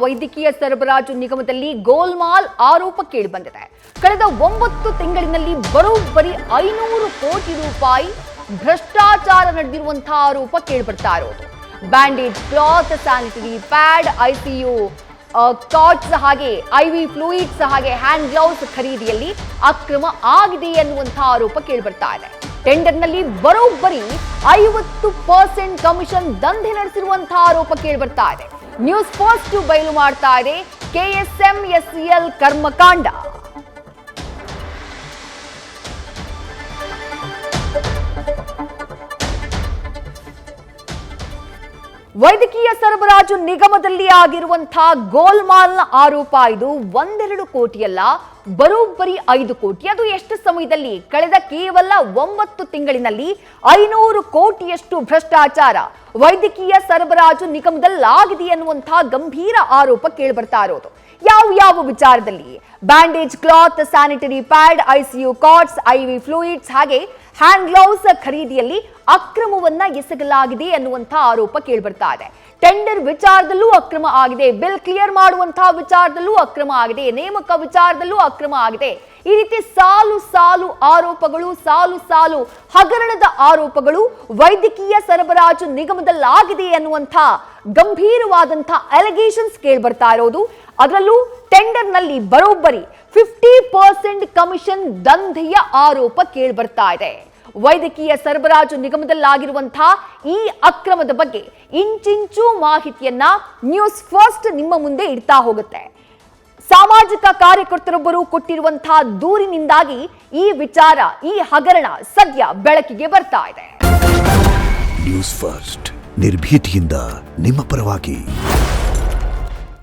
ವೈದ್ಯಕೀಯ ಸರಬರಾಜು ನಿಗಮದಲ್ಲಿ ಗೋಲ್ಮಾಲ್ ಆರೋಪ ಕೇಳಿಬಂದಿದೆ. ಕಳೆದ 9 ತಿಂಗಳಿನಲ್ಲಿ ಬರೋಬ್ಬರಿ 500 ಕೋಟಿ ರೂಪಾಯಿ ಭ್ರಷ್ಟಾಚಾರ ನಡೆದಿರುವಂತಹ ಆರೋಪ ಕೇಳಿಬರ್ತಾ ಇರೋದು. Bandage cloth, sanitary pad, ICU quartz ಹಾಗೆ ಐವಿ ಫ್ಲೂಯಿಡ್ಸ್ ಹಾಗೆ ಹ್ಯಾಂಡ್ ಗ್ಲೌಸ್ ಖರೀದಿಯಲ್ಲಿ ಅಕ್ರಮ ಆಗಿದೆ ಎನ್ನುವಂತಹ ಆರೋಪ ಕೇಳಿಬರ್ತಾ ಇದೆ. ಟೆಂಡರ್ನಲ್ಲಿ ಬರೋಬ್ಬರಿ 50% ಕಮಿಷನ್ ದಂಧೆ ನಡೆಸಿರುವಂತಹ ಆರೋಪ ಕೇಳಿಬರ್ತಾ ಇದೆ. ನ್ಯೂಸ್ ಫಸ್ಟ್ ಬಯಲು ಮಾಡ್ತಾ ಇದೆ ಕೆಎಸ್ಎಂಎಸ್ಸಿಎಲ್ ಕರ್ಮಕಾಂಡ. ವೈದ್ಯಕೀಯ ಸರಬರಾಜು ನಿಗಮದಲ್ಲಿ ಆಗಿರುವಂತಹ ಗೋಲ್ಮಾಲ್ನ ಆರೋಪ ಇದು. 1-2 ಕೋಟಿಯಲ್ಲ, ಬರೋಬ್ಬರಿ 5 ಕೋಟಿ. ಅದು ಎಷ್ಟು ಸಮಯದಲ್ಲಿ? ಕಳೆದ ಕೇವಲ 9 ತಿಂಗಳಿನಲ್ಲಿ 500 ಕೋಟಿಯಷ್ಟು ಭ್ರಷ್ಟಾಚಾರ ವೈದ್ಯಕೀಯ ಸರಬರಾಜು ನಿಗಮದಲ್ಲಾಗಿದೆ ಎನ್ನುವಂತಹ ಗಂಭೀರ ಆರೋಪ ಕೇಳಿಬರ್ತಾ ಇರೋದು. ಯಾವ ವಿಚಾರದಲ್ಲಿ? Bandage cloth, sanitary pad, ICU cots, IV fluids ಹಾಗೆ ಹ್ಯಾಂಡ್ ಗ್ಲೌಸ್ ಖರೀದಿಯಲ್ಲಿ ಅಕ್ರಮವನ್ನ ಎಸಗಲಾಗಿದೆ ಎನ್ನುವಂತಹ ಆರೋಪ ಕೇಳಿಬರ್ತಾ ಇದೆ. ಟೆಂಡರ್ ವಿಚಾರದಲ್ಲೂ ಅಕ್ರಮ ಆಗಿದೆ, ಬಿಲ್ ಕ್ಲಿಯರ್ ಮಾಡುವಂತಹ ವಿಚಾರದಲ್ಲೂ ಅಕ್ರಮ ಆಗಿದೆ, ನೇಮಕ ವಿಚಾರದಲ್ಲೂ ಅಕ್ರಮ ಆಗಿದೆ. ಈ ರೀತಿ ಸಾಲು ಆರೋಪಗಳು, ಸಾಲು ಹಗರಣದ ಆರೋಪಗಳು ವೈದ್ಯಕೀಯ ಸರಬರಾಜು ನಿಗಮದಲ್ಲಾಗಿದೆ ಎನ್ನುವಂತಹ ಗಂಭೀರವಾದಂತಹ ಅಲಿಗೇಷನ್ಸ್ ಕೇಳಿಬರ್ತಾ ಇರೋದು. ಅದರಲ್ಲೂ ಟೆಂಡರ್ನಲ್ಲಿ ಬರೋಬ್ಬರಿ 50% ಕಮಿಷನ್ ದಂಧೆಯ ಆರೋಪ ಕೇಳಿಬರ್ತಾ ಇದೆ. ವೈದ್ಯಕೀಯ ಸರಬರಾಜು ನಿಗಮದಲ್ಲಾಗಿರುವಂತಹ ಈ ಅಕ್ರಮದ ಬಗ್ಗೆ ಇಂಚಿಂಚು ಮಾಹಿತಿಯನ್ನ ನ್ಯೂಸ್ ಫಸ್ಟ್ ನಿಮ್ಮ ಮುಂದೆ ಇಡ್ತಾ ಹೋಗುತ್ತೆ. ಸಾಮಾಜಿಕ ಕಾರ್ಯಕರ್ತರೊಬ್ಬರು ಕೊಟ್ಟಿರುವಂತಹ ದೂರಿನಿಂದಾಗಿ ಈ ವಿಚಾರ, ಈ ಹಗರಣ ಸದ್ಯ ಬೆಳಕಿಗೆ ಬರ್ತಾ ಇದೆ. ನ್ಯೂಸ್ ಫಸ್ಟ್ ನಿರ್ಭೀತಿಯಿಂದ ನಿಮ್ಮ ಪರವಾಗಿ.